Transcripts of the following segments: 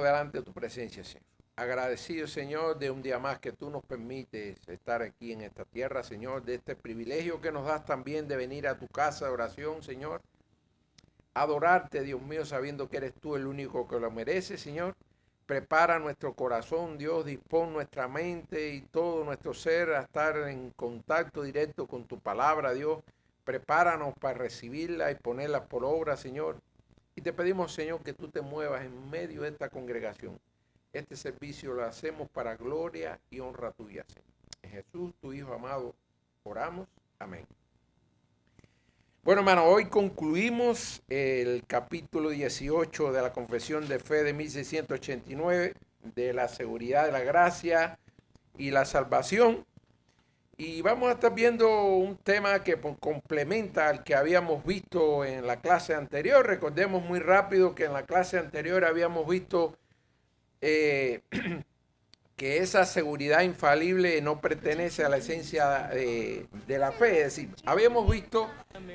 Delante de tu presencia, Señor. Agradecido, Señor, de un día más que tú nos permites estar aquí en esta tierra, Señor, de este privilegio que nos das también de venir a tu casa de oración, Señor. Adorarte, Dios mío, sabiendo que eres tú el único que lo merece, Señor. Prepara nuestro corazón, Dios, dispón nuestra mente y todo nuestro ser a estar en contacto directo con tu palabra, Dios. Prepáranos para recibirla y ponerla por obra, Señor. Y te pedimos, Señor, que tú te muevas en medio de esta congregación. Este servicio lo hacemos para gloria y honra tuya, Señor. En Jesús, tu Hijo amado, oramos. Amén. Bueno, hermano, hoy concluimos el capítulo 18 de la Confesión de Fe de 1689, de la seguridad de la gracia y la salvación. Y vamos a estar viendo un tema que complementa al que habíamos visto en la clase anterior. Recordemos muy rápido que en la clase anterior habíamos visto que esa seguridad infalible no pertenece a la esencia de la fe. Es decir, habíamos visto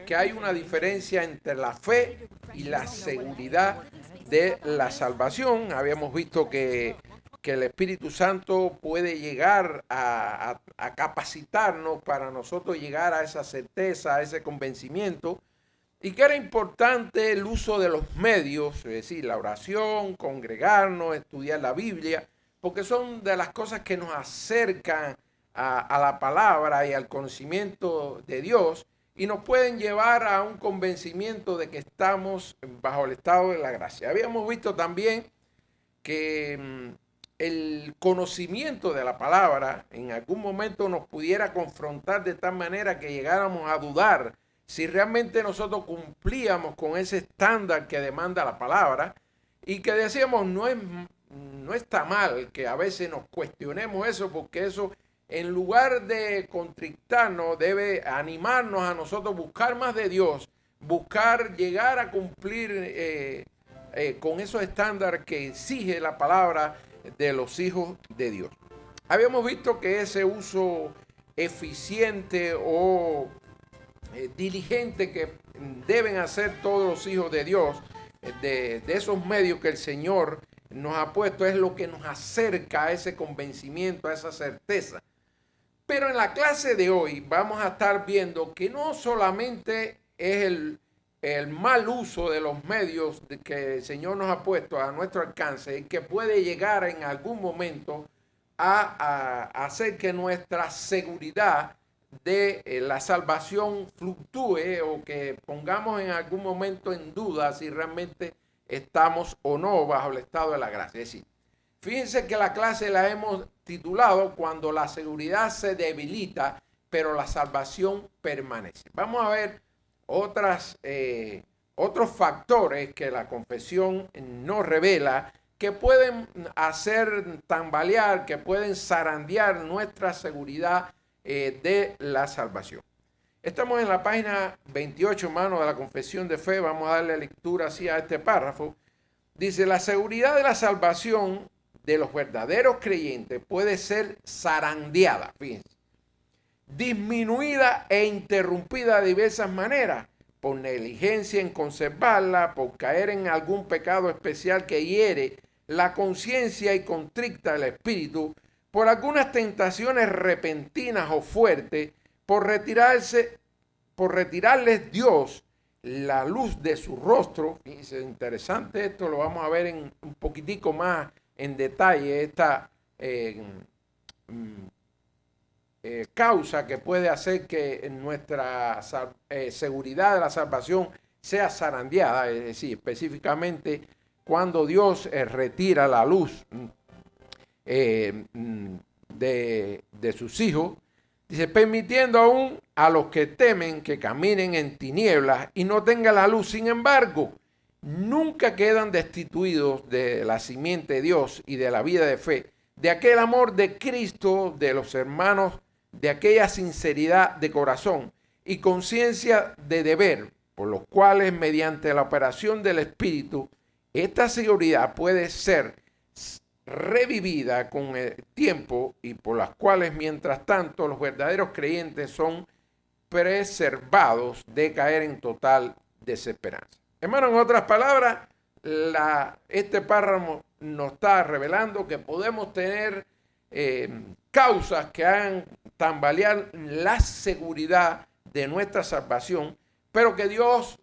que hay una diferencia entre la fe y la seguridad de la salvación. Habíamos visto que el Espíritu Santo puede llegar a capacitarnos para nosotros llegar a esa certeza, a ese convencimiento, y que era importante el uso de los medios, es decir, la oración, congregarnos, estudiar la Biblia, porque son de las cosas que nos acercan a la palabra y al conocimiento de Dios y nos pueden llevar a un convencimiento de que estamos bajo el estado de la gracia. Habíamos visto también que el conocimiento de la palabra en algún momento nos pudiera confrontar de tal manera que llegáramos a dudar si realmente nosotros cumplíamos con ese estándar que demanda la palabra y que decíamos no está mal que a veces nos cuestionemos eso, porque eso en lugar de contrictarnos debe animarnos a nosotros buscar más de Dios, buscar llegar a cumplir con esos estándares que exige la palabra de los hijos de Dios. Habíamos visto que ese uso eficiente o diligente que deben hacer todos los hijos de Dios de esos medios que el Señor nos ha puesto es lo que nos acerca a ese convencimiento, a esa certeza. Pero en la clase de hoy vamos a estar viendo que no solamente es el mal uso de los medios que el Señor nos ha puesto a nuestro alcance y que puede llegar en algún momento a hacer que nuestra seguridad de la salvación fluctúe o que pongamos en algún momento en duda si realmente estamos o no bajo el estado de la gracia. Es decir, fíjense que la clase la hemos titulado Cuando la seguridad se debilita, pero la salvación permanece. Vamos a ver otros factores que la confesión nos revela que pueden hacer tambalear, que pueden zarandear nuestra seguridad de la salvación. Estamos en la página 28, hermano, de la Confesión de Fe. Vamos a darle lectura así a este párrafo. Dice, la seguridad de la salvación de los verdaderos creyentes puede ser zarandeada, fíjense, disminuida e interrumpida de diversas maneras, por negligencia en conservarla, por caer en algún pecado especial que hiere la conciencia y contricta el espíritu, por algunas tentaciones repentinas o fuertes, por retirarles Dios la luz de su rostro. Fíjense, interesante esto, lo vamos a ver en un poquitico más en detalle, esta causa que puede hacer que nuestra seguridad de la salvación sea zarandeada, es decir, específicamente cuando Dios retira la luz de sus hijos. Dice, permitiendo aún a los que temen que caminen en tinieblas y no tengan la luz. Sin embargo, nunca quedan destituidos de la simiente de Dios y de la vida de fe, de aquel amor de Cristo, de los hermanos, de aquella sinceridad de corazón y conciencia de deber, por los cuales mediante la operación del Espíritu, esta seguridad puede ser revivida con el tiempo y por las cuales mientras tanto los verdaderos creyentes son preservados de caer en total desesperanza. Hermano, en otras palabras, este párrafo nos está revelando que podemos tener causas que hagan tambalear la seguridad de nuestra salvación, pero que Dios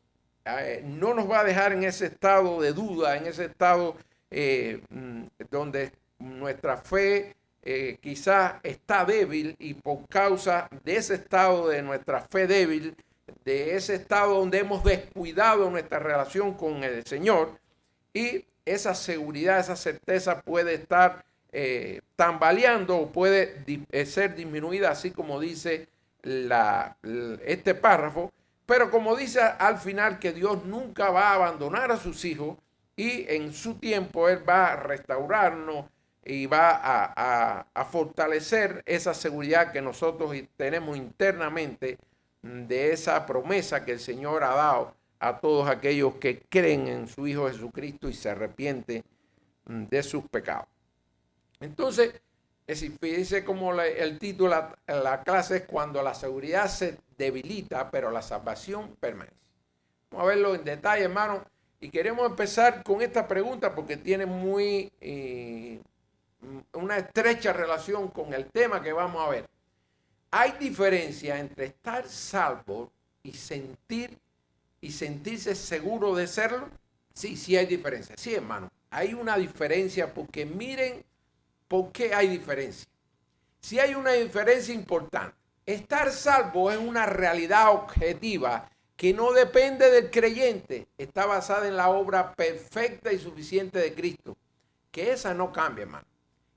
no nos va a dejar en ese estado de duda, en ese estado donde nuestra fe quizás está débil, y por causa de ese estado de nuestra fe débil, de ese estado donde hemos descuidado nuestra relación con el Señor, y esa seguridad, esa certeza puede estar tambaleando o puede ser disminuida, así como dice este párrafo. Pero como dice al final que Dios nunca va a abandonar a sus hijos, y en su tiempo Él va a restaurarnos y va a fortalecer esa seguridad que nosotros tenemos internamente de esa promesa que el Señor ha dado a todos aquellos que creen en su Hijo Jesucristo y se arrepienten de sus pecados. Entonces, fíjense como el título de la clase es Cuando la seguridad se debilita, pero la salvación permanece. Vamos a verlo en detalle, hermano. Y queremos empezar con esta pregunta porque tiene una estrecha relación con el tema que vamos a ver. ¿Hay diferencia entre estar salvo y sentirse seguro de serlo? Sí, sí hay diferencia. Sí, hermano, hay una diferencia, porque miren por qué hay diferencia. Sí hay una diferencia importante. Estar salvo es una realidad objetiva que no depende del creyente. Está basada en la obra perfecta y suficiente de Cristo. Que esa no cambia, hermano.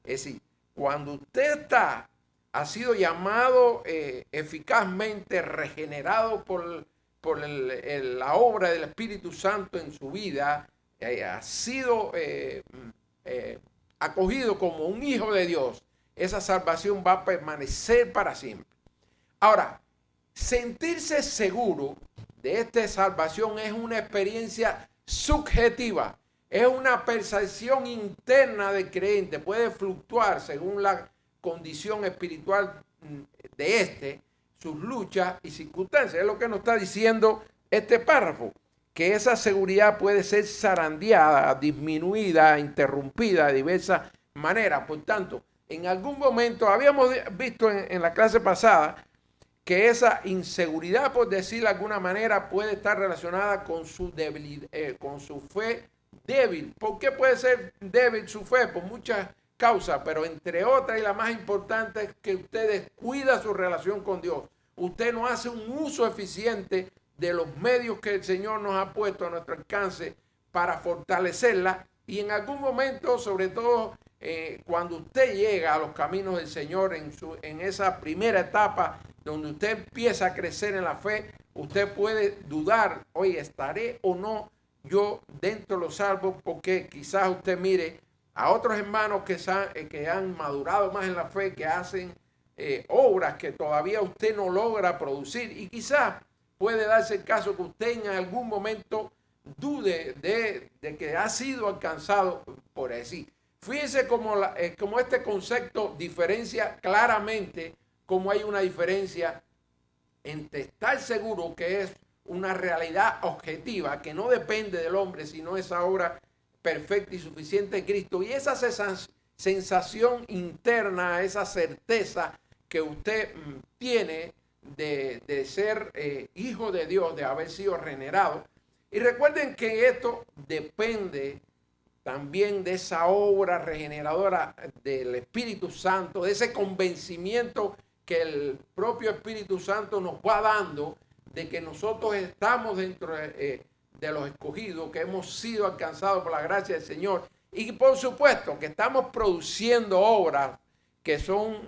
Es decir, cuando usted ha sido llamado eficazmente, regenerado por la obra del Espíritu Santo en su vida, ha sido acogido como un hijo de Dios, esa salvación va a permanecer para siempre. Ahora, sentirse seguro de esta salvación es una experiencia subjetiva, es una percepción interna del creyente, puede fluctuar según la condición espiritual de sus luchas y circunstancias. Es lo que nos está diciendo este párrafo, que esa seguridad puede ser zarandeada, disminuida, interrumpida de diversas maneras. Por tanto, en algún momento habíamos visto en la clase pasada que esa inseguridad, por decirlo de alguna manera, puede estar relacionada con su debilidad, con su fe débil. ¿Por qué puede ser débil su fe? Por muchas causas, pero entre otras, y la más importante, es que usted descuida su relación con Dios. Usted no hace un uso eficiente de los medios que el Señor nos ha puesto a nuestro alcance para fortalecerla, y en algún momento, sobre todo cuando usted llega a los caminos del Señor en esa primera etapa donde usted empieza a crecer en la fe, usted puede dudar, oye, ¿estaré o no yo dentro de los salvos? Porque quizás usted mire a otros hermanos que han madurado más en la fe, que hacen obras que todavía usted no logra producir, y quizás puede darse el caso que usted en algún momento dude de que ha sido alcanzado por así. Fíjense como este concepto diferencia claramente cómo hay una diferencia entre estar seguro, que es una realidad objetiva que no depende del hombre, sino esa obra perfecta y suficiente de Cristo, y esa sensación interna, esa certeza que usted tiene de ser hijo de Dios, de haber sido regenerado. Y recuerden que esto depende también de esa obra regeneradora del Espíritu Santo, de ese convencimiento que el propio Espíritu Santo nos va dando de que nosotros estamos dentro de los escogidos, que hemos sido alcanzados por la gracia del Señor, y por supuesto que estamos produciendo obras que son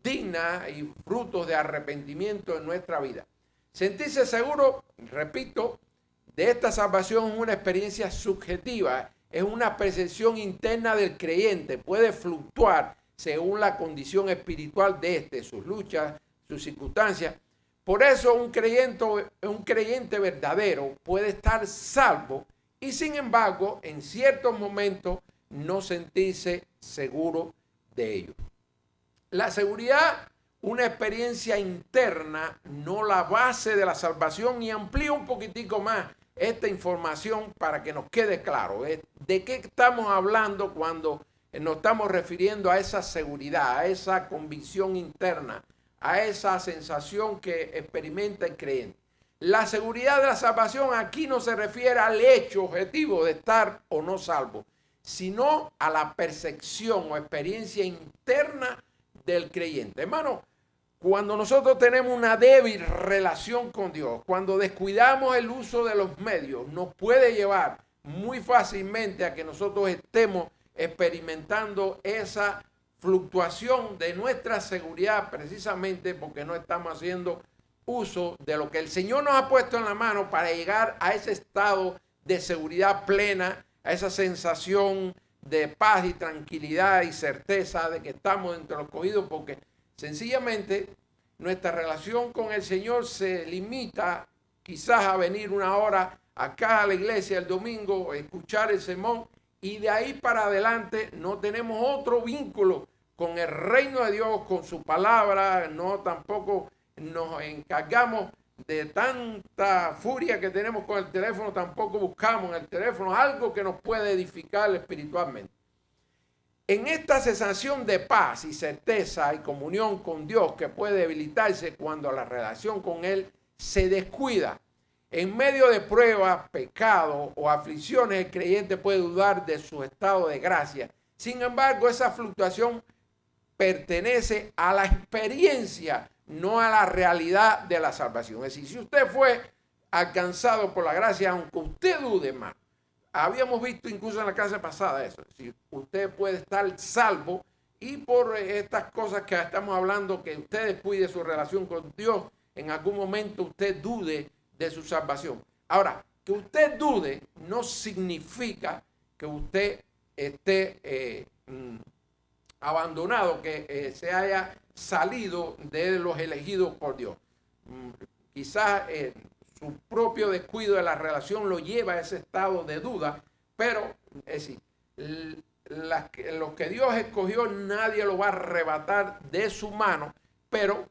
dignas y frutos de arrepentimiento en nuestra vida. Sentirse seguro, repito, de esta salvación es una experiencia subjetiva, es una percepción interna del creyente, puede fluctuar según la condición espiritual de sus luchas, sus circunstancias. Por eso un creyente verdadero puede estar salvo y, sin embargo, en ciertos momentos no sentirse seguro de ello. La seguridad, una experiencia interna, no la base de la salvación, y amplía un poquitico más esta información para que nos quede claro. ¿De qué estamos hablando cuando nos estamos refiriendo a esa seguridad, a esa convicción interna, a esa sensación que experimenta el creyente? La seguridad de la salvación aquí no se refiere al hecho objetivo de estar o no salvo, sino a la percepción o experiencia interna del creyente. Hermano, cuando nosotros tenemos una débil relación con Dios, cuando descuidamos el uso de los medios, nos puede llevar muy fácilmente a que nosotros estemos experimentando esa fluctuación de nuestra seguridad, precisamente porque no estamos haciendo uso de lo que el Señor nos ha puesto en la mano para llegar a ese estado de seguridad plena, a esa sensación de paz y tranquilidad y certeza de que estamos entre los escogidos, porque sencillamente nuestra relación con el Señor se limita quizás a venir una hora acá a la iglesia el domingo, escuchar el sermón, y de ahí para adelante no tenemos otro vínculo con el reino de Dios, con su palabra. No, tampoco nos encargamos de tanta furia que tenemos con el teléfono, tampoco buscamos en el teléfono algo que nos pueda edificar espiritualmente. En esta sensación de paz y certeza y comunión con Dios que puede debilitarse cuando la relación con Él se descuida, en medio de pruebas, pecados o aflicciones, el creyente puede dudar de su estado de gracia. Sin embargo, esa fluctuación pertenece a la experiencia, no a la realidad de la salvación. Es decir, si usted fue alcanzado por la gracia, aunque usted dude más, habíamos visto incluso en la clase pasada eso. Si usted puede estar salvo y por estas cosas que estamos hablando, que usted descuide su relación con Dios, en algún momento usted dude de su salvación. Ahora, que usted dude no significa que usted esté abandonado, que se haya salido de los elegidos por Dios. Quizás su propio descuido de la relación lo lleva a ese estado de duda, pero es decir, lo que Dios escogió nadie lo va a arrebatar de su mano, pero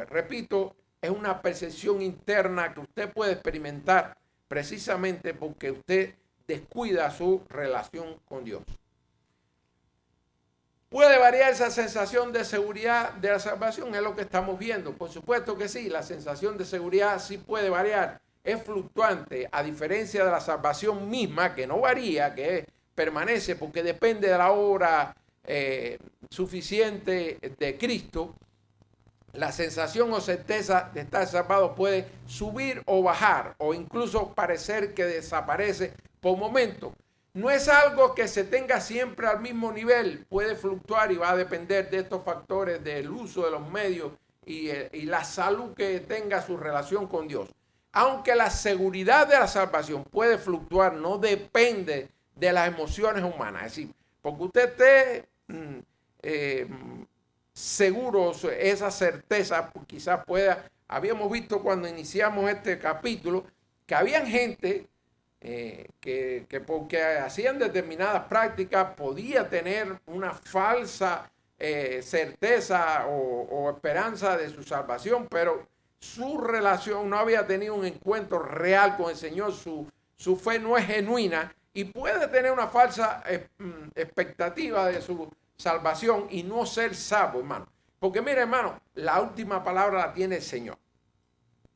repito, es una percepción interna que usted puede experimentar precisamente porque usted descuida su relación con Dios. ¿Puede variar esa sensación de seguridad de la salvación? Es lo que estamos viendo. Por supuesto que sí, la sensación de seguridad sí puede variar. Es fluctuante, a diferencia de la salvación misma, que no varía, que permanece porque depende de la obra suficiente de Cristo. La sensación o certeza de estar salvado puede subir o bajar, o incluso parecer que desaparece por momentos. No es algo que se tenga siempre al mismo nivel, puede fluctuar y va a depender de estos factores del uso de los medios y la salud que tenga su relación con Dios. Aunque la seguridad de la salvación puede fluctuar, no depende de las emociones humanas. Es decir, porque usted esté seguro, esa certeza quizás pueda. Habíamos visto cuando iniciamos este capítulo que habían gente que porque hacían determinadas prácticas podía tener una falsa certeza o esperanza de su salvación, pero su relación no había tenido un encuentro real con el Señor, su fe no es genuina y puede tener una falsa expectativa de su salvación y no ser salvo, hermano. Porque mire, hermano, la última palabra la tiene el Señor.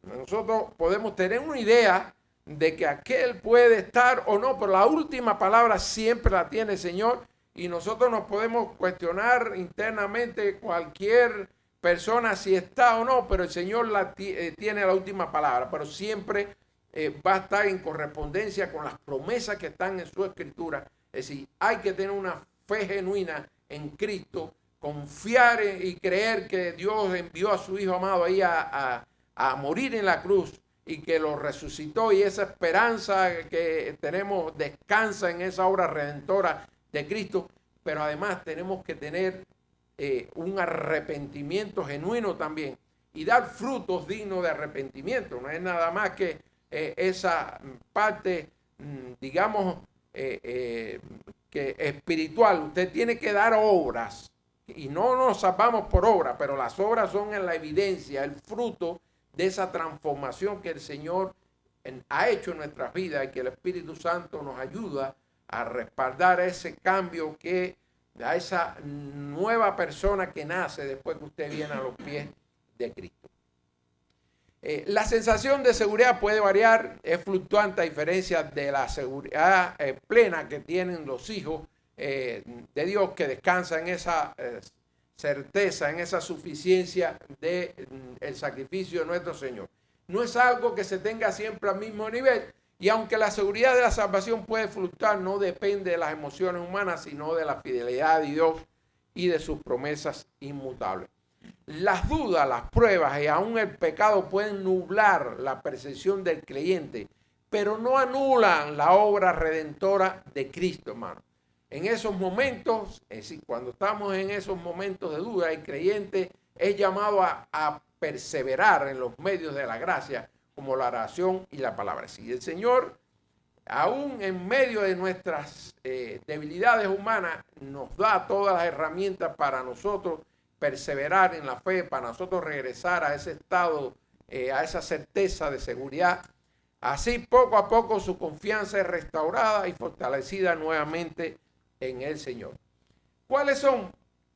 Nosotros podemos tener una idea de que aquel puede estar o no, pero la última palabra siempre la tiene el Señor y nosotros nos podemos cuestionar internamente cualquier persona si está o no, pero el Señor tiene la última palabra, pero siempre va a estar en correspondencia con las promesas que están en su escritura. Es decir, hay que tener una fe genuina en Cristo, confiar y creer que Dios envió a su Hijo amado ahí a morir en la cruz y que lo resucitó, y esa esperanza que tenemos descansa en esa obra redentora de Cristo, pero además tenemos que tener un arrepentimiento genuino también y dar frutos dignos de arrepentimiento. No es nada más que esa parte, digamos, que espiritual. Usted tiene que dar obras y no nos salvamos por obra, pero las obras son en la evidencia, el fruto de esa transformación que el Señor ha hecho en nuestras vidas y que el Espíritu Santo nos ayuda a respaldar ese cambio, a esa nueva persona que nace después que usted viene a los pies de Cristo. La sensación de seguridad puede variar, es fluctuante a diferencia de la seguridad plena que tienen los hijos de Dios, que descansan en esa certeza, en esa suficiencia del sacrificio de nuestro Señor. No es algo que se tenga siempre al mismo nivel, y aunque la seguridad de la salvación puede fluctuar, no depende de las emociones humanas, sino de la fidelidad de Dios y de sus promesas inmutables. Las dudas, las pruebas y aún el pecado pueden nublar la percepción del creyente, pero no anulan la obra redentora de Cristo, hermano. En esos momentos, es decir, cuando estamos en esos momentos de duda, el creyente es llamado a perseverar en los medios de la gracia, como la oración y la palabra. Si el Señor, aún en medio de nuestras debilidades humanas, nos da todas las herramientas para nosotros perseverar en la fe, para nosotros regresar a ese estado, a esa certeza de seguridad. Así, poco a poco, su confianza es restaurada y fortalecida nuevamente en el Señor. ¿Cuáles son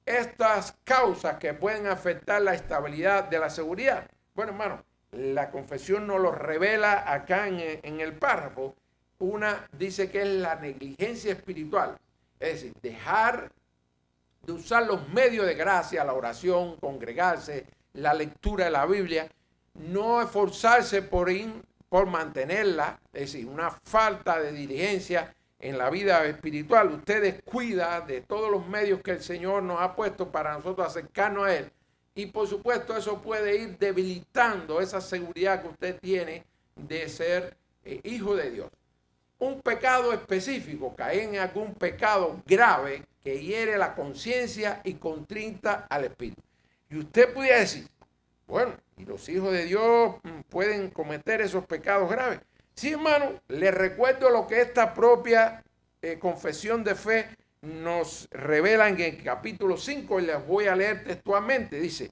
estas causas que pueden afectar la estabilidad de la seguridad? Bueno, hermano, la confesión nos lo revela acá en el párrafo. Una dice que es la negligencia espiritual, es decir, dejar de usar los medios de gracia, la oración, congregarse, la lectura de la Biblia, no esforzarse por mantenerla, es decir, una falta de diligencia en la vida espiritual. Usted descuida de todos los medios que el Señor nos ha puesto para nosotros acercarnos a Él, y por supuesto eso puede ir debilitando esa seguridad que usted tiene de ser hijo de Dios. Un pecado específico, caer en algún pecado grave que hiere la conciencia y contrita al espíritu. Y usted pudiera decir, bueno, y los hijos de Dios pueden cometer esos pecados graves. Sí, hermano, les recuerdo lo que esta propia confesión de fe nos revela en el capítulo 5, y les voy a leer textualmente. Dice: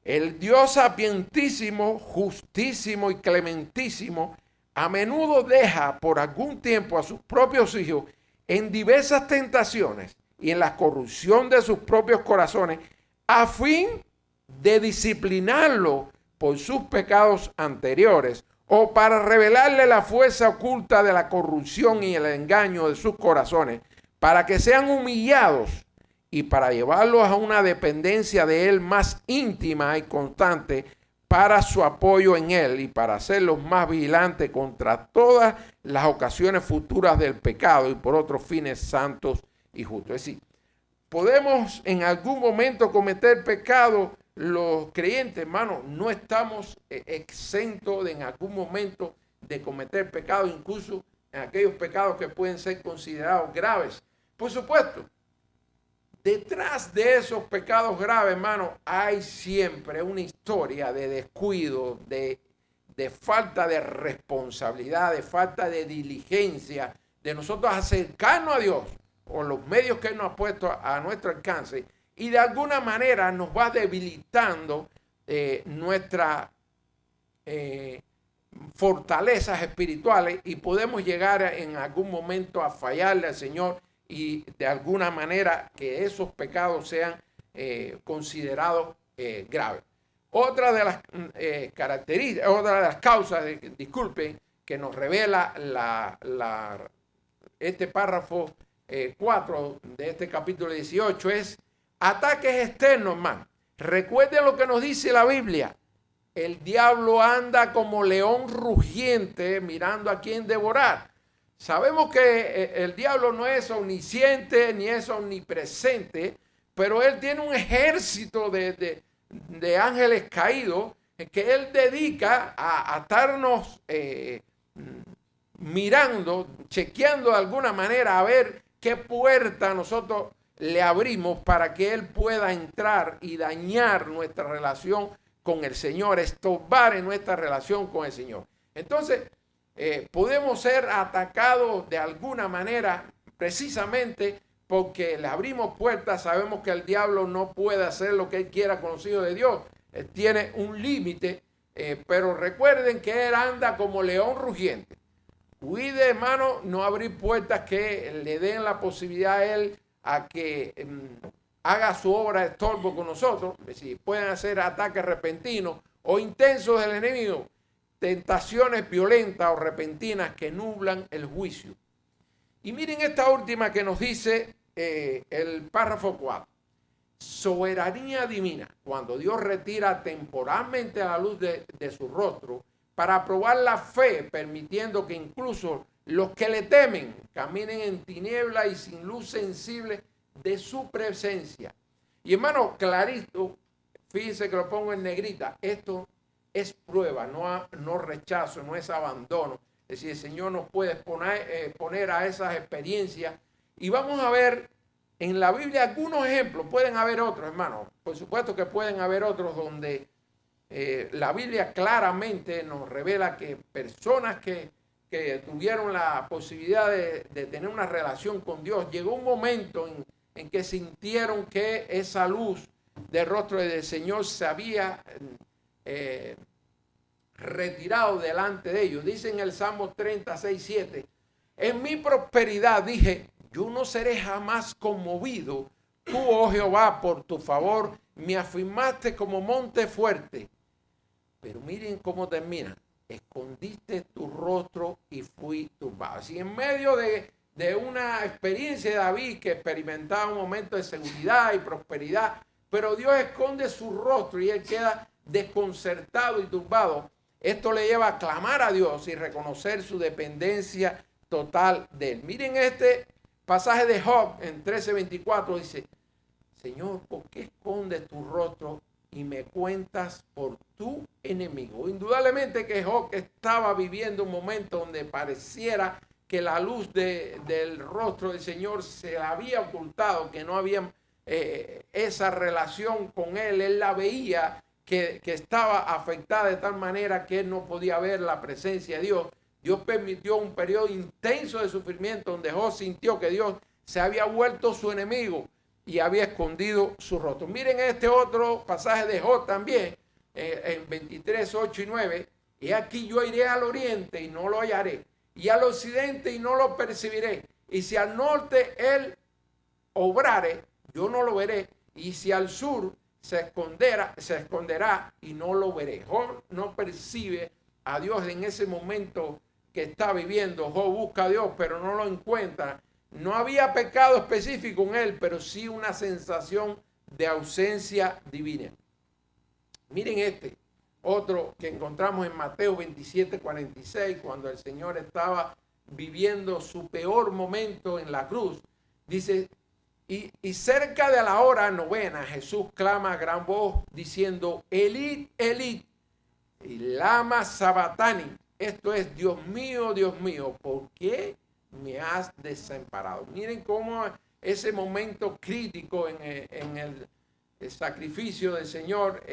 el Dios sapientísimo, justísimo y clementísimo a menudo deja por algún tiempo a sus propios hijos en diversas tentaciones y en la corrupción de sus propios corazones, a fin de disciplinarlo por sus pecados anteriores, o para revelarle la fuerza oculta de la corrupción y el engaño de sus corazones, para que sean humillados y para llevarlos a una dependencia de Él más íntima y constante, para su apoyo en Él y para hacerlos más vigilantes contra todas las ocasiones futuras del pecado y por otros fines santos y justos. Es decir, podemos en algún momento cometer pecado. Los creyentes, hermanos, no estamos exentos de en algún momento de cometer pecado, incluso en aquellos pecados que pueden ser considerados graves. Por supuesto, detrás de esos pecados graves, hermanos, hay siempre una historia de descuido, de falta de responsabilidad, de falta de diligencia, de nosotros acercarnos a Dios con los medios que Él nos ha puesto a nuestro alcance, y de alguna manera nos va debilitando nuestras fortalezas espirituales, y podemos llegar en algún momento a fallarle al Señor, y de alguna manera que esos pecados sean considerados graves. Otra de las características, otra de las causas, disculpen, que nos revela este párrafo 4 de este capítulo 18 es ataques externos, hermano. Recuerden lo que nos dice la Biblia. El diablo anda como león rugiente mirando a quién devorar. Sabemos que el diablo no es omnisciente ni es omnipresente, pero él tiene un ejército de ángeles caídos que él dedica a estarnos mirando, chequeando de alguna manera a ver qué puerta nosotros le abrimos para que él pueda entrar y dañar nuestra relación con el Señor, estorbar en nuestra relación con el Señor. Entonces, podemos ser atacados de alguna manera precisamente porque le abrimos puertas. Sabemos que el diablo no puede hacer lo que él quiera con los hijos de Dios. Él tiene un límite, pero recuerden que él anda como león rugiente. Cuide, hermano, no abrir puertas que le den la posibilidad a él a que haga su obra de estorbo con nosotros. Es decir, pueden hacer ataques repentinos o intensos del enemigo, tentaciones violentas o repentinas que nublan el juicio. Y miren esta última que nos dice el párrafo 4. Soberanía divina, cuando Dios retira temporalmente la luz de su rostro para probar la fe, permitiendo que incluso los que le temen caminen en tiniebla y sin luz sensible de su presencia. Y hermano, clarito, fíjense que lo pongo en negrita, esto es prueba, no rechazo, no es abandono. Es decir, el Señor nos puede poner a esas experiencias. Y vamos a ver en la Biblia algunos ejemplos, pueden haber otros, hermano. Por supuesto que pueden haber otros donde la Biblia claramente nos revela que personas que tuvieron la posibilidad de tener una relación con Dios, llegó un momento en que sintieron que esa luz del rostro del Señor se había retirado delante de ellos. Dice en el Salmo 36:7, en mi prosperidad dije, yo no seré jamás conmovido. Tú, oh Jehová, por tu favor, me afirmaste como monte fuerte. Pero miren cómo termina. Escondiste tu rostro y fui turbado. Así en medio de una experiencia de David que experimentaba un momento de seguridad y prosperidad, pero Dios esconde su rostro y él queda desconcertado y turbado. Esto le lleva a clamar a Dios y reconocer su dependencia total de él. Miren este pasaje de Job en 13:24 dice, Señor, ¿por qué escondes tu rostro y me cuentas por tu enemigo? Indudablemente que Job estaba viviendo un momento donde pareciera que la luz del rostro del Señor se había ocultado, que no había esa relación con él. Él la veía que estaba afectada de tal manera que él no podía ver la presencia de Dios. Dios permitió un periodo intenso de sufrimiento donde Job sintió que Dios se había vuelto su enemigo y había escondido su rostro. Miren este otro pasaje de Job también, en 23:8-9. Y aquí yo iré al oriente y no lo hallaré, y al occidente y no lo percibiré. Y si al norte él obrare, yo no lo veré. Y si al sur se esconderá y no lo veré. Job no percibe a Dios en ese momento que está viviendo. Job busca a Dios, pero no lo encuentra. No había pecado específico en él, pero sí una sensación de ausencia divina. Miren este, otro que encontramos en Mateo 27:46, cuando el Señor estaba viviendo su peor momento en la cruz. Dice, y cerca de la hora novena, Jesús clama a gran voz diciendo, Elí, Elí, y lama sabatani. Esto es, Dios mío, ¿por qué me has desamparado? Miren cómo ese momento crítico en el sacrificio del Señor,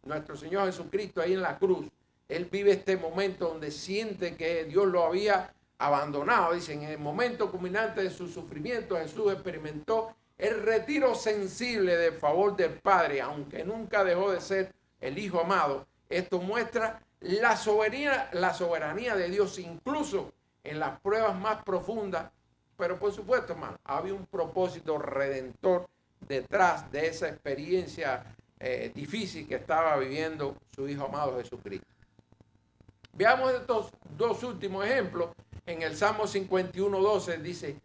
nuestro Señor Jesucristo ahí en la cruz, él vive este momento donde siente que Dios lo había abandonado. Dice, en el momento culminante de su sufrimiento, Jesús experimentó el retiro sensible del favor del Padre, aunque nunca dejó de ser el Hijo amado. Esto muestra la soberanía de Dios, incluso en las pruebas más profundas. Pero por supuesto, hermano, había un propósito redentor detrás de esa experiencia difícil que estaba viviendo su Hijo amado Jesucristo. Veamos estos dos últimos ejemplos. En el Salmo 51:12 dice,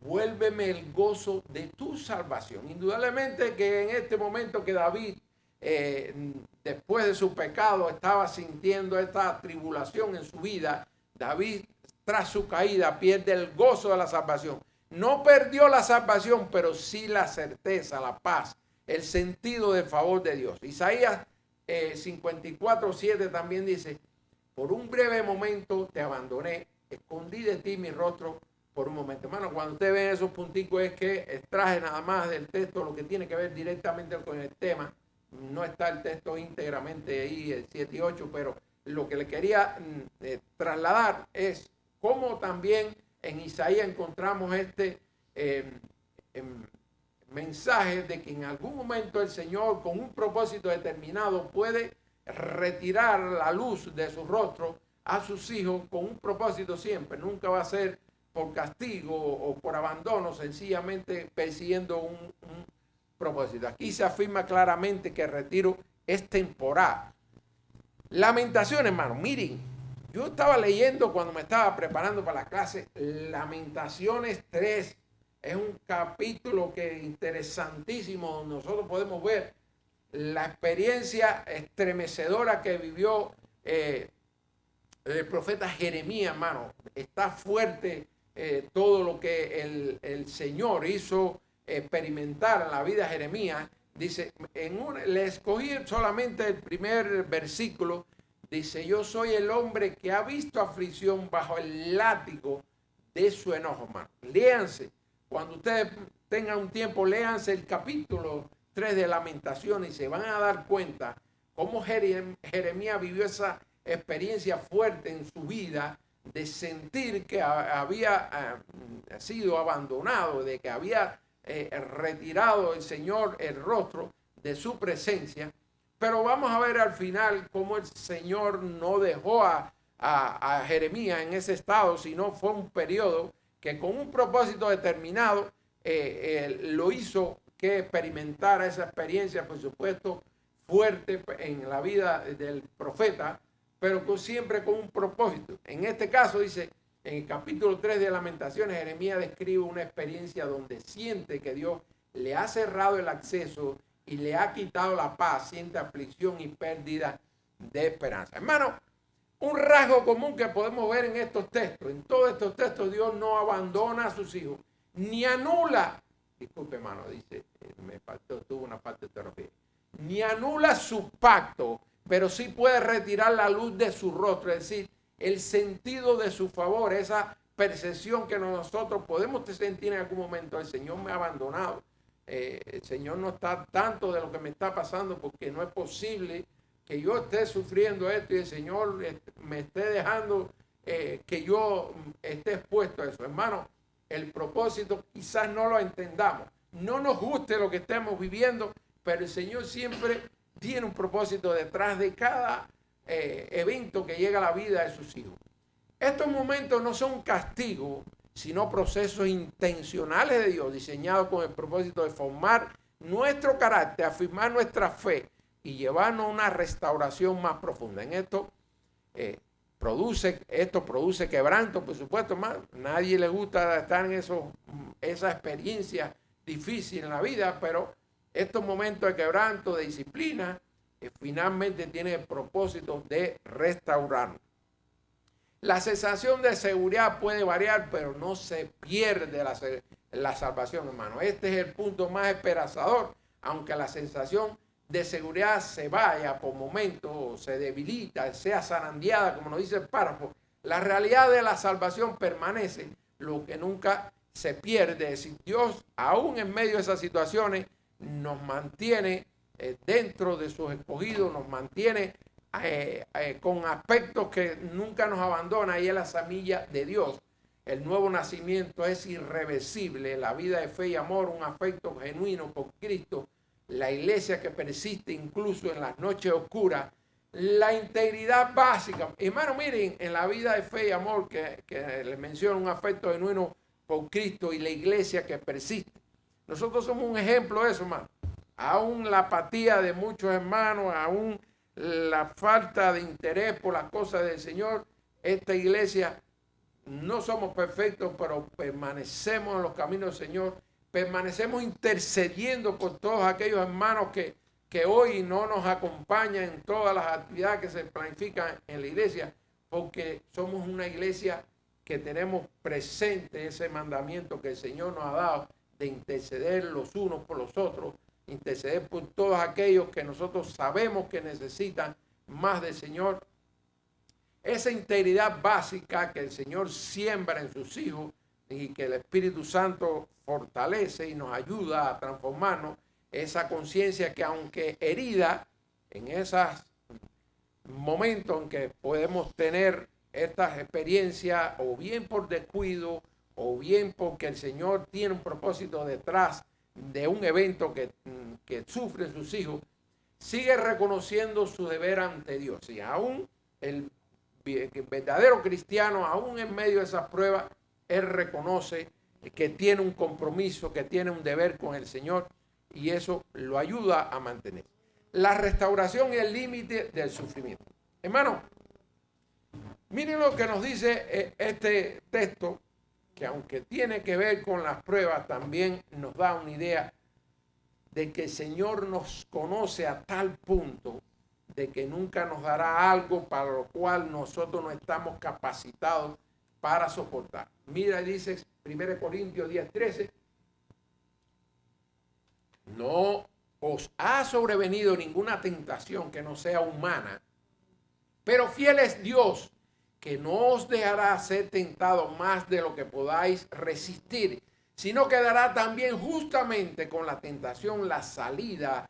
vuélveme el gozo de tu salvación. Indudablemente que en este momento que David, después de su pecado, estaba sintiendo esta tribulación en su vida, David, tras su caída, pierde el gozo de la salvación. No perdió la salvación, pero sí la certeza, la paz, el sentido del favor de Dios. Isaías 54:7 también dice, por un breve momento te abandoné, escondí de ti mi rostro por un momento. Hermano, cuando usted ve esos punticos es que extraje nada más del texto lo que tiene que ver directamente con el tema. No está el texto íntegramente ahí, el 7 y 8, pero lo que le quería trasladar es cómo también en Isaías encontramos este mensaje de que en algún momento el Señor, con un propósito determinado, puede retirar la luz de su rostro a sus hijos con un propósito siempre. Nunca va a ser por castigo o por abandono, sencillamente persiguiendo un propósito. Aquí se afirma claramente que el retiro es temporal. Lamentaciones, hermano. Miren, yo estaba leyendo cuando me estaba preparando para la clase Lamentaciones 3. Es un capítulo que es interesantísimo, donde nosotros podemos ver la experiencia estremecedora que vivió el profeta Jeremías, hermano. Está fuerte todo lo que el Señor hizo experimentar en la vida de Jeremías. Dice, le escogí solamente el primer versículo. Dice, yo soy el hombre que ha visto aflicción bajo el látigo de su enojo, hermano. Léanse. Cuando ustedes tengan un tiempo, léanse el capítulo 3 de Lamentaciones y se van a dar cuenta cómo Jeremías vivió esa experiencia fuerte en su vida de sentir que había sido abandonado, de que había retirado el Señor el rostro de su presencia. Pero vamos a ver al final cómo el Señor no dejó a Jeremías en ese estado, sino fue un periodo que con un propósito determinado lo hizo que experimentara esa experiencia, por supuesto, fuerte en la vida del profeta, pero siempre con un propósito. En este caso dice, en el capítulo 3 de Lamentaciones, Jeremías describe una experiencia donde siente que Dios le ha cerrado el acceso y le ha quitado la paz, siente aflicción y pérdida de esperanza. Hermano, un rasgo común que podemos ver en estos textos, en todos estos textos, Dios no abandona a sus hijos, ni anula, disculpe hermano, dice, me faltó, tuvo una parte de teología, ni anula su pacto, pero sí puede retirar la luz de su rostro, es decir, el sentido de su favor, esa percepción que nosotros podemos sentir en algún momento, el Señor me ha abandonado, el Señor no está tanto de lo que me está pasando, porque no es posible que yo esté sufriendo esto y el Señor me esté dejando que yo esté expuesto a eso. Hermano, el propósito quizás no lo entendamos, no nos guste lo que estemos viviendo, pero el Señor siempre tiene un propósito detrás de cada evento que llega a la vida de sus hijos. Estos momentos no son castigos, sino procesos intencionales de Dios, diseñados con el propósito de formar nuestro carácter, afirmar nuestra fe y llevarnos a una restauración más profunda. En esto produce quebranto, por supuesto, hermano. Nadie le gusta estar en esa experiencia difícil en la vida, pero estos momentos de quebranto, de disciplina, finalmente tienen el propósito de restaurarnos. La sensación de seguridad puede variar, pero no se pierde la salvación, hermano. Este es el punto más esperanzador, aunque la sensación de seguridad se vaya por momentos, se debilita, sea zarandeada, como nos dice el párrafo. La realidad de la salvación permanece, lo que nunca se pierde. Es decir, Dios, aún en medio de esas situaciones, nos mantiene dentro de sus escogidos, nos mantiene con aspectos que nunca nos abandona, y es la semilla de Dios. El nuevo nacimiento es irreversible, la vida de fe y amor, un afecto genuino por Cristo, la iglesia que persiste incluso en las noches oscuras, la integridad básica. Hermano, miren, en la vida de fe y amor que les menciono, un afecto genuino por Cristo y la iglesia que persiste. Nosotros somos un ejemplo de eso, hermano. Aún la apatía de muchos hermanos, aún la falta de interés por las cosas del Señor, esta iglesia no somos perfectos, pero permanecemos en los caminos del Señor, permanecemos intercediendo por todos aquellos hermanos que hoy no nos acompañan en todas las actividades que se planifican en la iglesia, porque somos una iglesia que tenemos presente ese mandamiento que el Señor nos ha dado de interceder los unos por los otros, interceder por todos aquellos que nosotros sabemos que necesitan más del Señor. Esa integridad básica que el Señor siembra en sus hijos y que el Espíritu Santo fortalece y nos ayuda a transformarnos, esa conciencia que aunque herida en esos momentos en que podemos tener estas experiencias, o bien por descuido, o bien porque el Señor tiene un propósito detrás de un evento que sufren sus hijos, sigue reconociendo su deber ante Dios. Y aún el verdadero cristiano, aún en medio de esas pruebas, él reconoce que tiene un compromiso, que tiene un deber con el Señor, y eso lo ayuda a mantener. La restauración y el límite del sufrimiento. Hermano, miren lo que nos dice este texto, que aunque tiene que ver con las pruebas, también nos da una idea de que el Señor nos conoce a tal punto de que nunca nos dará algo para lo cual nosotros no estamos capacitados para soportar. Mira, dice 1 Corintios 10:13, no os ha sobrevenido ninguna tentación que no sea humana, pero fiel es Dios, que no os dejará ser tentado más de lo que podáis resistir, sino que dará también justamente con la tentación la salida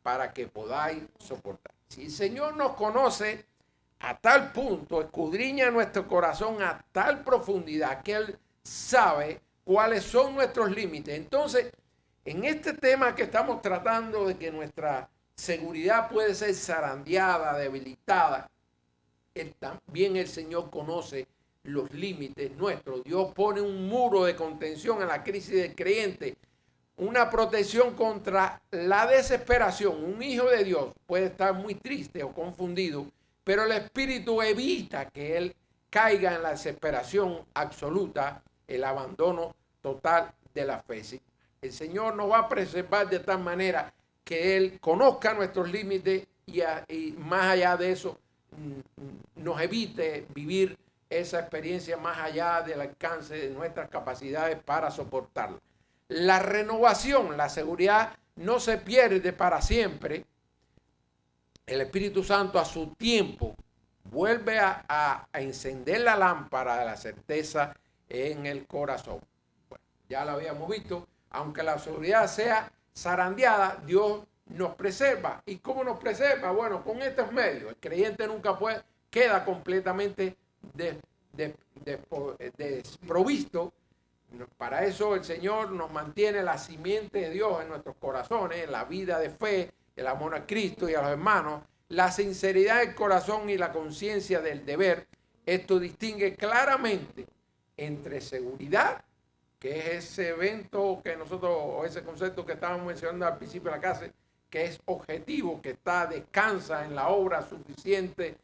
para que podáis soportar. Si el Señor nos conoce a tal punto, escudriña nuestro corazón a tal profundidad que Él sabe cuáles son nuestros límites. Entonces, en este tema que estamos tratando de que nuestra seguridad puede ser zarandeada, debilitada, también el Señor conoce los límites nuestros. Dios pone un muro de contención en la crisis del creyente, una protección contra la desesperación. Un hijo de Dios puede estar muy triste o confundido, pero el Espíritu evita que él caiga en la desesperación absoluta, el abandono total de la fe. El Señor nos va a preservar de tal manera que Él conozca nuestros límites y más allá de eso nos evite vivir esa experiencia más allá del alcance de nuestras capacidades para soportarla. La renovación, la seguridad no se pierde para siempre. El Espíritu Santo a su tiempo vuelve a encender la lámpara de la certeza en el corazón. Bueno, ya lo habíamos visto, aunque la seguridad sea zarandeada, Dios nos preserva. ¿Y cómo nos preserva? Bueno, con estos medios. El creyente nunca queda completamente desprovisto. Para eso el Señor nos mantiene la simiente de Dios en nuestros corazones, la vida de fe, el amor a Cristo y a los hermanos, la sinceridad del corazón y la conciencia del deber. Esto distingue claramente entre seguridad, que es ese evento que nosotros, o ese concepto que estábamos mencionando al principio de la clase, que es objetivo, que descansa en la obra suficiente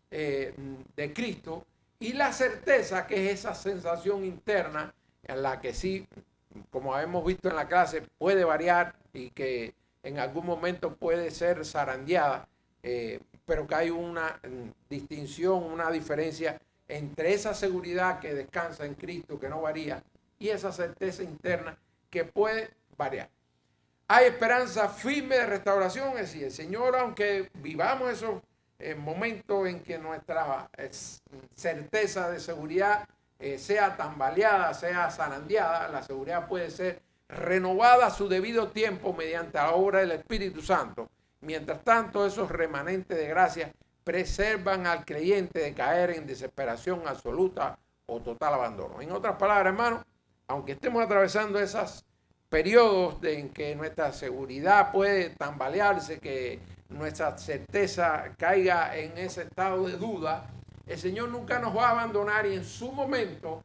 de Cristo, y la certeza, que es esa sensación interna en la que sí, como hemos visto en la clase, puede variar y que en algún momento puede ser zarandeada, pero que hay una distinción, una diferencia entre esa seguridad que descansa en Cristo, que no varía, y esa certeza interna que puede variar. Hay esperanza firme de restauración, es decir, el Señor, aunque vivamos esos momentos en que nuestra certeza de seguridad sea tambaleada, sea zarandeada, la seguridad puede ser renovada a su debido tiempo mediante la obra del Espíritu Santo. Mientras tanto, esos remanentes de gracia preservan al creyente de caer en desesperación absoluta o total abandono. En otras palabras, hermanos, aunque estemos atravesando esos periodos en que nuestra seguridad puede tambalearse, que nuestra certeza caiga en ese estado de duda, el Señor nunca nos va a abandonar y en su momento,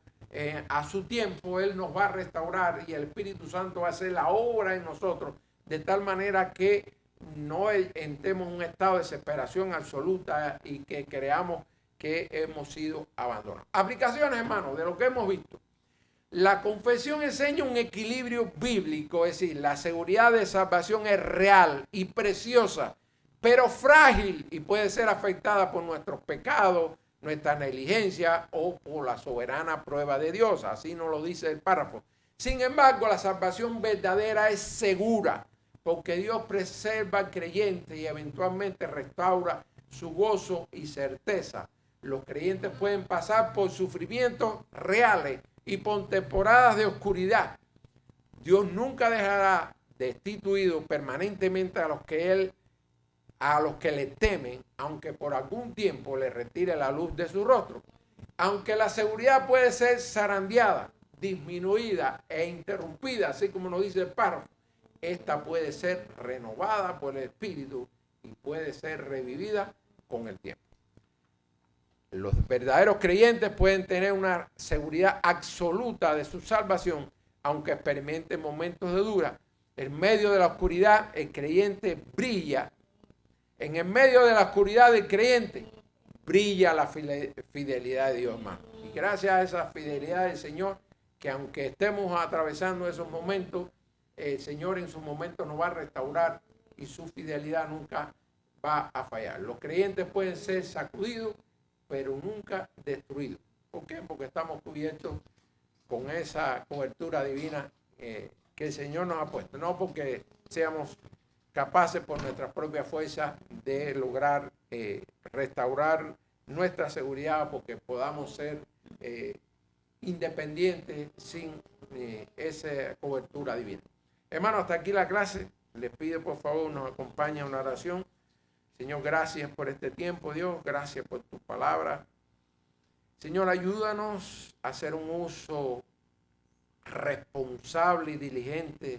a su tiempo, Él nos va a restaurar y el Espíritu Santo va a hacer la obra en nosotros de tal manera que no entremos en un estado de desesperación absoluta y que creamos que hemos sido abandonados. Aplicaciones, hermanos, de lo que hemos visto. La confesión enseña un equilibrio bíblico, es decir, la seguridad de salvación es real y preciosa, pero frágil y puede ser afectada por nuestros pecados, nuestra negligencia o por la soberana prueba de Dios. Así nos lo dice el párrafo. Sin embargo, la salvación verdadera es segura, porque Dios preserva al creyente y eventualmente restaura su gozo y certeza. Los creyentes pueden pasar por sufrimientos reales y por temporadas de oscuridad. Dios nunca dejará destituido permanentemente a los que le temen, aunque por algún tiempo le retire la luz de su rostro. Aunque la seguridad puede ser zarandeada, disminuida e interrumpida, así como nos dice el párrafo, esta puede ser renovada por el Espíritu y puede ser revivida con el tiempo. Los verdaderos creyentes pueden tener una seguridad absoluta de su salvación, aunque experimenten momentos de duda. En medio de la oscuridad, el creyente brilla. En el medio de la oscuridad del creyente, brilla la fidelidad de Dios, hermano. Y gracias a esa fidelidad del Señor, que aunque estemos atravesando esos momentos, el Señor en su momento nos va a restaurar y su fidelidad nunca va a fallar. Los creyentes pueden ser sacudidos, pero nunca destruidos. ¿Por qué? Porque estamos cubiertos con esa cobertura divina que el Señor nos ha puesto. No porque seamos capaces por nuestras propias fuerzas de lograr restaurar nuestra seguridad, porque podamos ser independientes sin esa cobertura divina. Hermano, hasta aquí la clase. Les pido por favor nos acompañe a una oración. Señor, gracias por este tiempo, Dios. Gracias por tu palabra. Señor, ayúdanos a hacer un uso responsable y diligente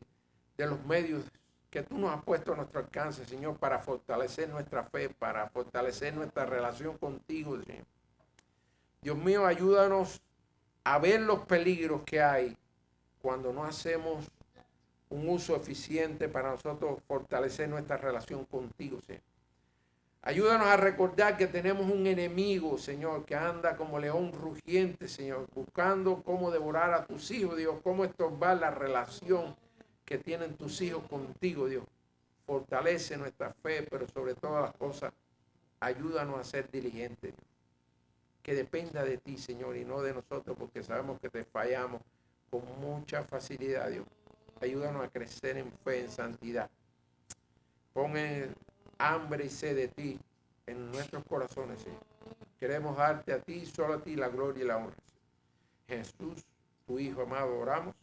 de los medios que tú nos has puesto a nuestro alcance, Señor, para fortalecer nuestra fe, para fortalecer nuestra relación contigo, Señor. Dios mío, ayúdanos a ver los peligros que hay cuando no hacemos un uso eficiente para nosotros fortalecer nuestra relación contigo, Señor. Ayúdanos a recordar que tenemos un enemigo, Señor, que anda como león rugiente, Señor, buscando cómo devorar a tus hijos, Dios, cómo estorbar la relación que tienen tus hijos contigo, Dios. Fortalece nuestra fe, pero sobre todas las cosas, ayúdanos a ser diligentes, Dios. Que dependa de ti, Señor, y no de nosotros, porque sabemos que te fallamos con mucha facilidad, Dios. Ayúdanos a crecer en fe, en santidad. Pon hambre y sed de ti en nuestros corazones, Señor. Queremos darte a ti, solo a ti, la gloria y la honra. Jesús, tu Hijo amado, oramos.